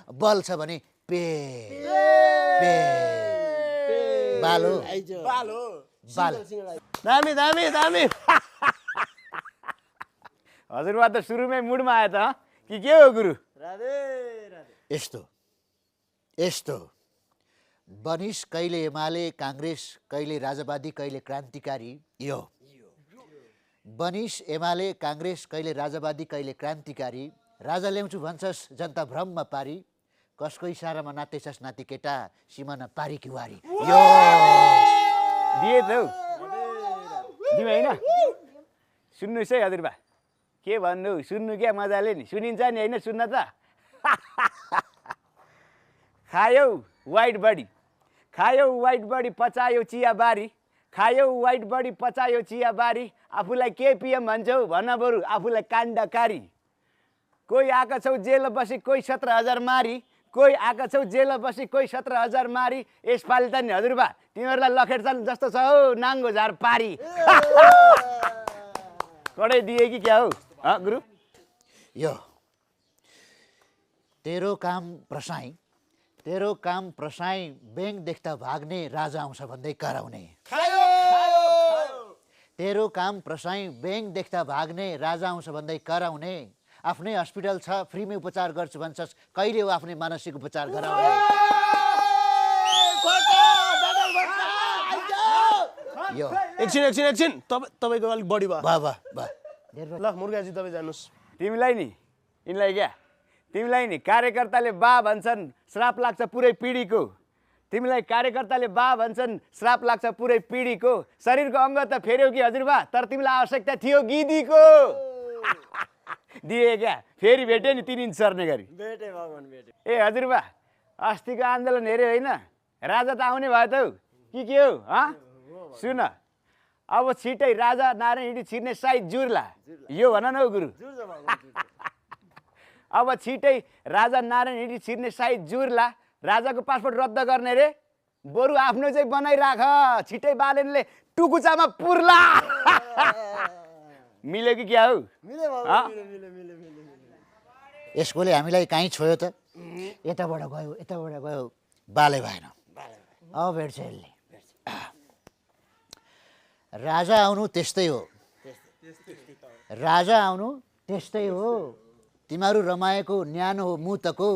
बल छ भने pay pay बालो बालो बाल दामी दामी दामी हजुरबा त सुरुमै मुडमा आयो त कि के हो गुरु? राधे राधे। यस्तो यस्तो बनिस कहिले एमाले काङ्ग्रेस कहिले राजावादी कहिले क्रान्तिकारी यो बनिस एमाले काङ्ग्रेस कहिले राजावादी कहिले क्रान्तिकारी राजा ल्याउँछु भन्छस् जनता भ्रममा पारी कसको इसारामा नातेछस् नाति केटा सिमाना पारी किवारी यो दिए त हौ दिउँ होइन? सुन्नुहोस् है हजुरबा, के भन्नु सुन्नु क्या मजाले नि सुनिन्छ नि होइन? सुन्न त खायौ वाइट बडी खायौ वाइट बडी पचायो चिया बारी खायौ वाइट बडी पचायो चिया बारी आफूलाई के पिएम भन्छौ भन्न बरु आफूलाई काण्डकारी कोही आएका छौ जेल बसी कोही 17,000 मारी कोही आएका छौ जेल बसी कोही 17,000 मारी यसपालि त नि हजुरबा तिमीहरूलाई लखेट्छन् जस्तो छ हौ नाङ्गो झार पारी कडै दिए कि क्या हो गुरु? यो तेरो काम प्रसाई ब्याङ्क देख्दा भाग्ने राजा आउँछ भन्दै कराउने तेरो काम प्रसाई ब्याङ्क देख्दा भाग्ने राजा आउँछ भन्दै कराउने आफ्नै हस्पिटल छ फ्रीमै उपचार गर्छु भन्छस् कहिले हो आफ्नै मानसिक उपचार गराउने यो एकछिन तपाईँको अलिक बढी भयो। वाह वाह वाह ल मुर्गाजी तपाईँ जानुहोस्। तिमीलाई नि यिनलाई क्या तिमीलाई नि कार्यकर्ताले बा भन्छन् श्राप लाग्छ पुरै पिँढीको तिमीलाई कार्यकर्ताले बा भन्छन् श्राप लाग्छ पुरै पिँढीको शरीरको अङ्ग त फेर्यौ कि हजुरबा तर तिमीलाई आवश्यकता थियो गिदीको दिए क्या फेरि भेट्यो नि 3 इन्च सर्ने गरी भेटे भगवान भेटे। ए हजुरबा अस्तिको आन्दोलन हेऱ्यो होइन? राजा त आउने भयो त हौ कि के हो सुन अब छिटै राजा नारायण हिँडी छिर्ने साइज जुर्ला यो भन न हौ गुरु अब छिटै राजा नारायण हिँडी छिर्ने साइज जुर्ला राजाको पासपोर्ट रद्द गर्ने रे बरु आफ्नो चाहिँ बनाइराख छिटै बालेनले टुकुचामा पुर्ला मिल्यो कि क्या हौ? यसकोले हामीलाई कहीँ छोयो त यताबाट गयो बाले भएन अब भेट्छ यसले राजा आउनु त्यस्तै हो तिमीहरू रमाएको न्यानो हो मुतको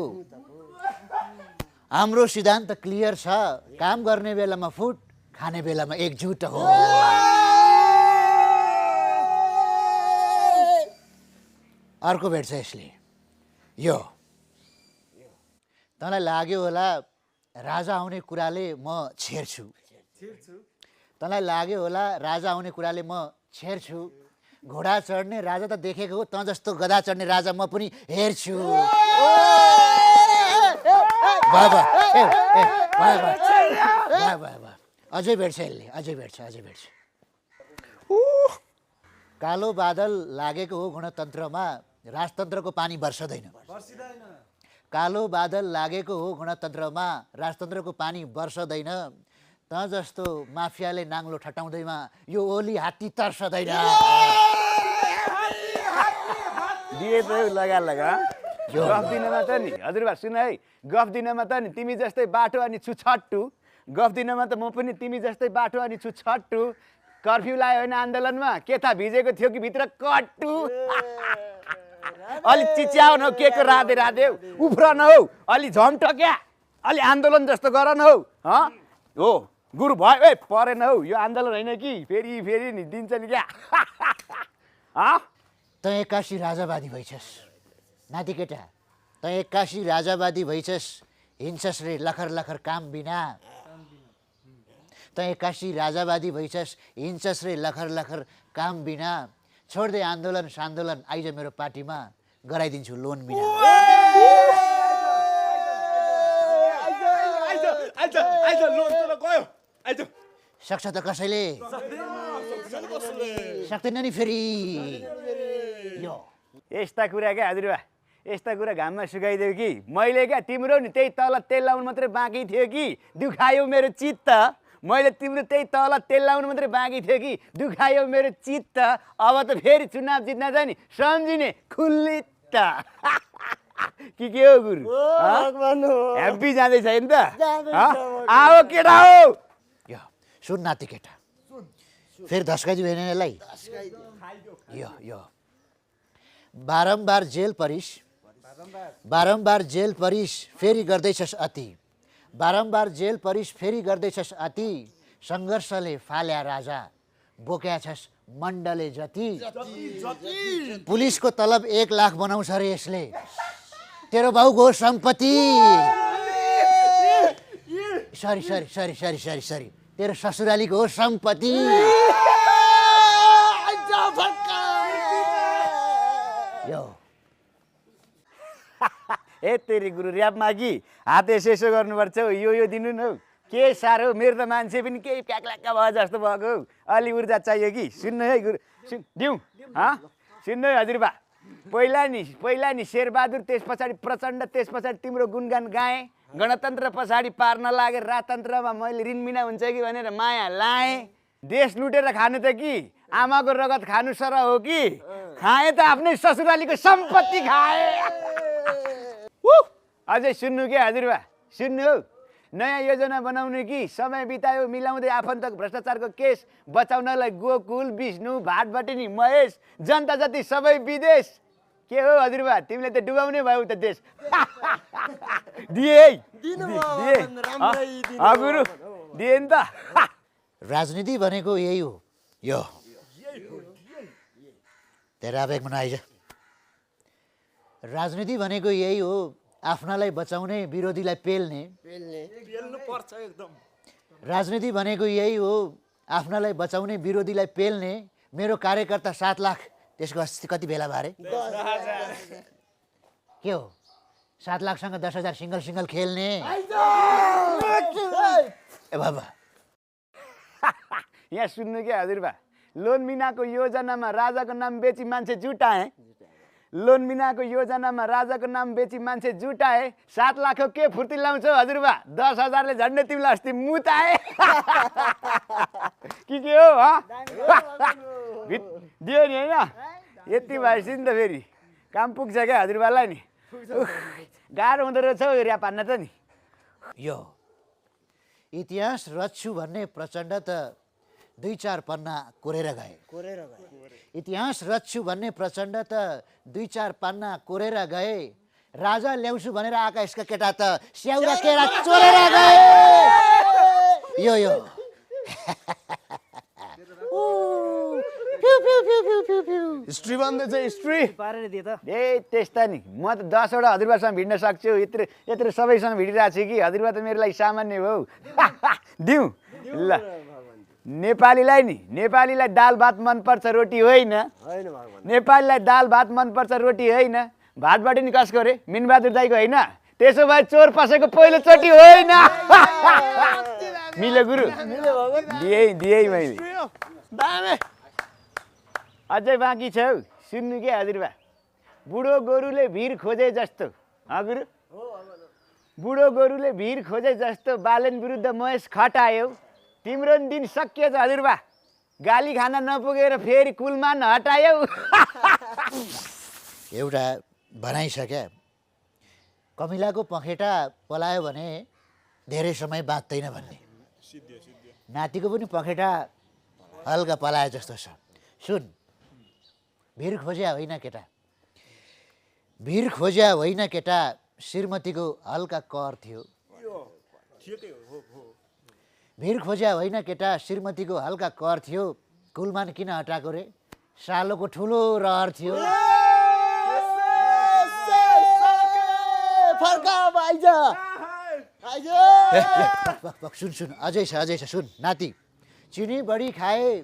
हाम्रो सिद्धान्त क्लियर छ काम गर्ने बेलामा फुट खाने बेलामा एकजुट हो अर्को भेट्छ यसले यो तँलाई लाग्यो होला राजा आउने कुराले म छेर्छु तँलाई लाग्यो होला राजा आउने कुराले म छेर्छु घोडा चढ्ने राजा त देखेको हो तँ जस्तो गधा चढ्ने राजा म पनि हेर्छु अझै भेट्छ यसले अझै भेट्छ कालो बादल लागेको हो गणतन्त्रमा राजतन्त्रको पानी बर्सदैन कालो बादल लागेको हो गणतन्त्रमा राजतन्त्रको पानी बर्सदैन त जस्तो माफियाले नाङ्लो ठटाउँदैमा यो ओली हात्ती तर्सदैन दिए त लगा गफ दिनमा त नि हजुरबा सुन है गफ दिनमा त नि तिमी जस्तै बाटो अनि छुछट्टु गफ दिनमा त म पनि तिमी जस्तै बाटो अनि छुछट्टु कर्फ्यू लायो होइन आन्दोलनमा के थाहा भिजेको थियो कि भित्र कट्टु अलि चिच्याउ न के को राधे राधे उफ्र न हौ अलि झम्टक्या अलि आन्दोलन जस्तो गर न हौ हो गुरु भयो ए परेन हौ यो आन्दोलन होइन कि फेरि नि दिन्छ नि क्या त एक्कासी राजावादी भइछस् नाति केटा त एक्कासी राजावादी भइछस् हिँड्छस् रे लखर काम बिना त एक्कासी राजावादी भइछस् हिँड्छस् रे लखर काम बिना छोड्दै आन्दोलन सान्दोलन आइज मेरो पार्टीमा गराइदिन्छु लोन बिना सक्छ त कसैले सक्दैन नि फेरि यो यस्ता कुरा क्या हजुरबा यस्ता कुरा घाममा सुकाइदेऊ कि मैले क्या तिम्रो नि त्यही तल तेल लाउनु मात्रै बाँकी थियो कि दुखायो मेरो चित्त मैले तिम्रो त्यही तल तेल लाउनु मात्रै बाँकी थियो कि दुखायो मेरो चित्त अब त फेरि चुनाव जित्न जाने सम्झिने खुल्ली त के हो गुरु भगवान हो। ह्याप्पी जाँदैछ नि त जाँदैछ, आओ केटा हो यो सुन नाति केटा फेरि धस्काइदियो होइन यसलाई यो बारम्बार जेल परिस फेरि गर्दैछस् अति बारम्बार जेल परिस फेरि गर्दैछस् अति सङ्घर्षले फाल्या राजा बोक्या छस् मण्डले जति पुलिसको तलब 1 लाख बनाउँछ अरे यसले तेरो बाउको सम्पत्ति सरी तेरो ससुरालीको हो सम्पत्ति यो ए तेरी गुरु ऱ्याप मागी हात यसो गर्नुपर्छ हौ यो दिनु न हौ के साह्रो मेरो त मान्छे पनि केही प्याक्ल्याक्का भयो जस्तो भएको हौ अलि ऊर्जा चाहियो कि सुन्नु है गुरु दिउँ सुन्नु है हजुरबा पहिला नि शेरबहादुर त्यस पछाडि प्रचण्ड त्यस पछाडि तिम्रो गुणगान गाएँ गणतन्त्र पछाडि पार्न लागेर राजतन्त्रमा मैले ऋण हुन्छ कि भनेर माया लाएँ देश लुटेर खानु त कि आमाको रगत खानु सर हो कि खाएँ त आफ्नै ससुरालीको सम्पत्ति खाएँ अझै सुन्नु के हजुरबा सुन्नु हौ नयाँ योजना बनाउने कि समय बितायो मिलाउँदै आफन्तको भ्रष्टाचारको केस बचाउनलाई गोकुल विष्णु भाटभटेनी महेश जनता जति सबै विदेश के हो हजुरबा तिमीले त डुबाउने भयो त देश दिए गुरु दिए नि त राजनीति भनेको यही हो यो तेरा आवेगमा नआइज राजनीति भनेको यही हो आफ्नालाई बचाउने विरोधीलाई पेल्ने राजनीति भनेको यही हो आफ्नालाई बचाउने विरोधीलाई पेल्ने मेरो कार्यकर्ता 7 लाख त्यसको अस्ति कति बेला बारे के हो 7 लाखसँग 10,000 सिङ्गल खेल्ने ए बाबा यहाँ सुन्नु के हजुरबा लोन बिनाको योजनामा राजाको नाम बेची मान्छे जुटाए लोन बिनाको योजनामा राजाको नाम बेची मान्छे जुटाए 7 लाखको के फुर्ती लाउँछौ हजुरबा 10,000ले झन्डै तिमीलाई अस्ति मुताए के हो दियो नि होइन यति भएपछि नि त फेरि काम पुग्छ क्या हजुरबालाई नि गाह्रो हुँदो रहेछ हौ ऱ्याप हान्न त नि यो इतिहास रच्छु भन्ने प्रचण्ड त 2-4 पन्ना कोरेर गए इतिहास रच्छु भन्ने प्रचण्ड त 2-4 पन्ना कोरेर गए राजा ल्याउँछु भनेर आका यसका केटा त स्याउरा केरा चोरेर गए यो हिस्ट्री बन्दैछ हिस्ट्री पारेर दिए त ए त्यस्ता नि म त 10 वटा हजुरबासँग भिड्न सक्छु यत्रो सबैसँग भिडिरहेको छु कि हजुरबा त मेरो लागि सामान्य हो दिउँ ल नेपालीलाई दाल भात मनपर्छ रोटी होइन नेपालीलाई दाल भात मनपर्छ रोटी होइन भातबाट नि कसको रे मिनबहादुर दाईको होइन त्यसो भए चोर पसेको पहिलोचोटि होइन मिल्यो गुरु दिए मैले अझै बाँकी छ हौ सुन्नु के हजुरबा बुढो गोरुले भिर खोजे जस्तो गुरु बुढो गोरुले भिर खोजे जस्तो बालेन विरुद्ध महेश खटायो तिम्रो दिन सकिएछ हजुरबा गाली खान नपुगेर फेरि कुलमान हटायौ एउटा भनाइ छ क्या कमिलाको पखेटा पलायो भने धेरै समय बाँच्दैन भन्ने नातिको पनि पखेटा हल्का पलायो जस्तो छ सुन भिर खोज्या होइन केटा श्रीमतीको हल्का कर थियो भिर खोज्या होइन केटा श्रीमतीको हल्का कर थियो कुलमान किन हटाएको रे सालोको ठुलो रहर थियो सुन अझै छ सुन नाति चिनी बढी खाए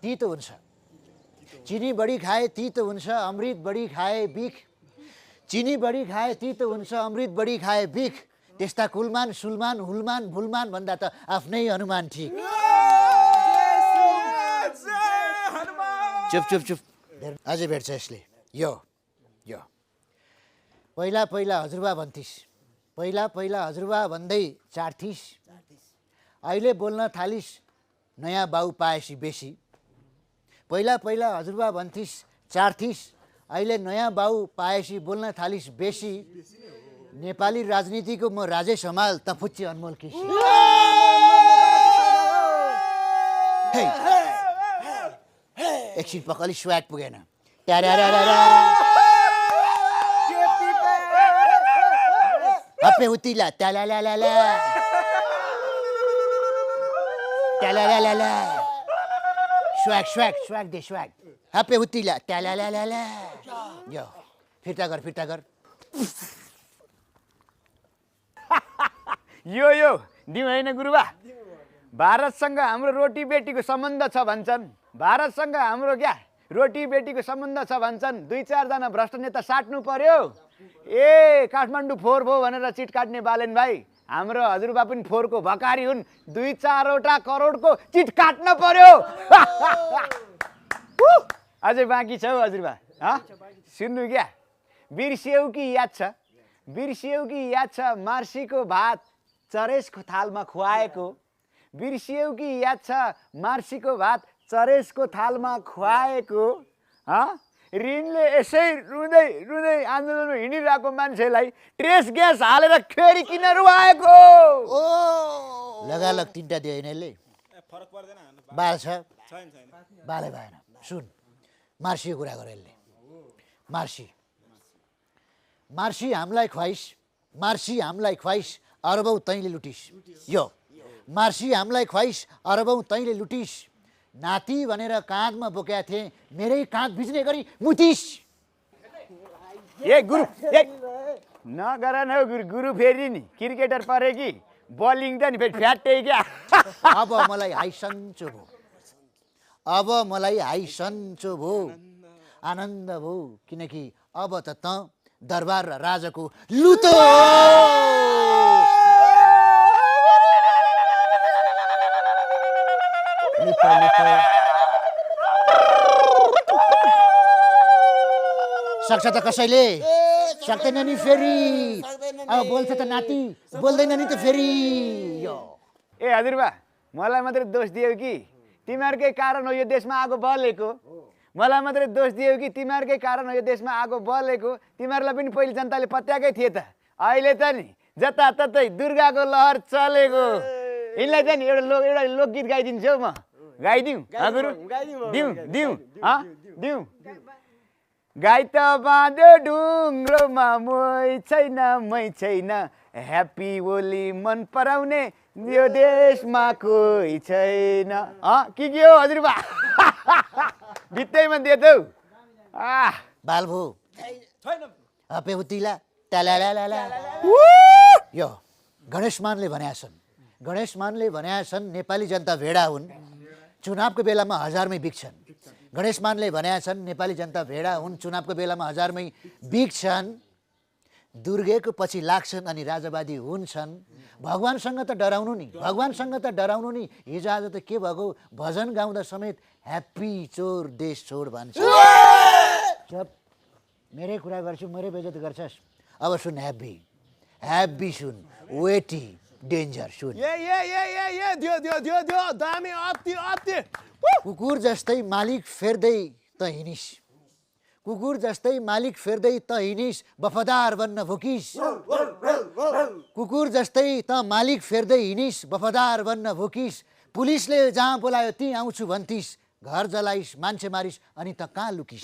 तितो हुन्छ अमृत बढी खाए बिख चिनी बढी खाए तितो हुन्छ अमृत बढी खाए बिख त्यस्ता कुलमान सुलमान हुलमान भुलमान भन्दा त आफ्नै हनुमान ठिक चुप अझै भेट्छ यसले यो पहिला हजुरबा भन्दै चाट्थिस् अहिले बोल्न थालिस् नयाँ बाउ पाएपछि बेसी पहिला हजुरबा भन्थिस् चाट्थिस् अहिले नयाँ बाउ पाएपछि बोल्न थालिस बेसी नेपाली राजनीतिको म राजेश हमाल त फुच्चे अनमोल केसी एकछिन पक्क अलिक स्वाग पुगेन हप्पे हुतिला ट्यालालाला ट्यालालाला स्वाग स्वाग स्वाग दे स्वाग हप्पे हुतिला ट्यालालाला यो फिर्ता गर यो दिउँ होइन गुरुबा भारतसँग हाम्रो रोटी बेटीको सम्बन्ध छ भन्छन् भारतसँग हाम्रो क्या रोटी बेटीको सम्बन्ध छ भन्छन् 2-4 भ्रष्ट नेता साट्नु पर्यो ए काठमाडौँ फोहोर भयो भनेर चिट काट्ने बालेन भाइ हाम्रो हजुरबा पनि फोहोरको भकारी हुन् 2-4 करोडको चिट काट्न पर्यो अझै बाँकी छ हौ हजुरबा सुन्नु क्या बिर्सियौ कि याद छ मार्सीको भात चरेसको थालमा खुवाएको बिर्सियौ कि याद छ मार्सीको भात चरेसको थालमा खुवाएको ऋणले यसै रुँदै रुँदै आन्दोलनमा हिँडिरहेको मान्छेलाई ट्रेस ग्यास हालेर फेरि किन रुवाएको लगालग 3टा दियो यिनीहरूले बाल छ बालै भएन सुन मार्सीको कुरा गर यसले मार्सी हामीलाई ख्वाइस अरबौँ तैँले लुटिस यो मार्सी हामीलाई ख्वाइस अरबौँ तैँले लुटिस नाति भनेर काँधमा बोकेका थिएँ मेरै काँध भिज्ने गरी मुतिस ए गुरु नगर न गुरु फेरि नि क्रिकेटर परे कि बलिङ त नि फेरि फ्याट्टै क्या अब मलाई हाइसन्चो भो आनन्द भो किनकि अब त दरबार र राजाको लुतो सक्छ त कसैले सक्दैन नि फेरि अब बोल्छ त नाति बोल्दैन नि त फेरि ए हजुरबा मलाई मात्रै दोष दियौ कि तिमीहरूकै कारण हो यो देशमा आगो बलेको मलाई मात्रै दोष दियौ कि तिमीहरूकै कारण हो यो देशमा आगो बलेको तिमीहरूलाई पनि पहिले जनताले पत्याएकै थिए त अहिले त नि जताततै दुर्गाको लहर चलेको यिनलाई चाहिँ नि एउटा लोकगीत गाइदिन्छु हौ म गाइदिउँ गुरु दिउँ गाई त बाँध्यो ढुङ्ग्रोमा मै छैन ह्याप्पी होली मन पराउने यो देशमा कोही छैन के हो हजुरबा भित्तैमा दिए त बालभो हप्पे हुतिला ट्यालालाला यो गणेश मानले भनेका छन् नेपाली जनता भेडा हुन् चुनावको बेलामा हजारमै बिग्छन् गणेश मानले भनेका छन् नेपाली जनता भेडा हुन् चुनावको बेलामा हजारमै बिग्छन् दुर्गेको पछि लाग्छन् अनि राजावादी हुन्छन् भगवानसँग त डराउनु नि हिजो आज त के भएको भजन गाउँदा समेत ह्याप्पी चोर देश छोड भन्छ चप मेरै कुरा गर्छु मेरै बेइज्जत गर्छस् अब सुन ह्याप्पी सुन वेटी डेन्जर सुन दामी अति कुकुर जस्तै मालिक फेर्दै त हिँडिस वफादार बन्न भुकिस पुलिसले जहाँ बोलायो त्यहीँ आउँछु भन्थिस् घर जलाइस मान्छे मारिस अनि त कहाँ लुकिस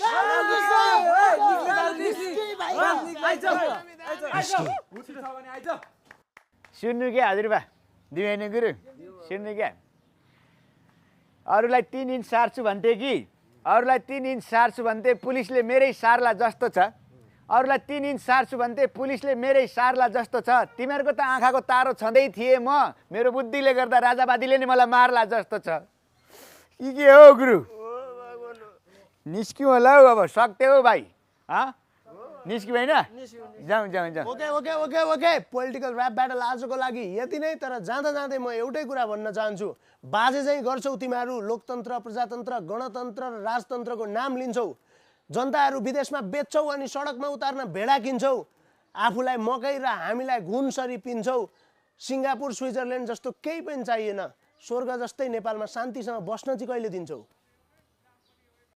सुन्नु क्या हजुरबा दिवेन गुरु सुन्नु क्या अरूलाई 3 इन्च सार्छु भन्थे पुलिसले मेरै सार्ला जस्तो छ तिमीहरूको त आँखाको तारो छँदै थिए म मेरो बुद्धिले गर्दा राजावादीले नै मलाई मार्ला जस्तो छ के हो गुरु निस्क्यौँ होला हौ अब सक्थ्यो हौ भाइ निस्क्यौँ होइन जाउँ ओके पोलिटिकल ऱ्याप ब्याटल आजको लागि यति नै तर जाँदै म एउटै कुरा भन्न चाहन्छु बाजे चाहिँ गर्छौ तिमीहरू लोकतन्त्र प्रजातन्त्र गणतन्त्र र राजतन्त्रको नाम लिन्छौ जनताहरू विदेशमा बेच्छौ अनि सडकमा उतार्न भेडा किन्छौ आफूलाई मकै र हामीलाई घुनसरी पिन्छौ सिङ्गापुर स्विजरल्यान्ड जस्तो केही पनि चाहिएन स्वर्ग जस्तै नेपालमा शान्तिसँग बस्न चाहिँ कहिले दिन्छौ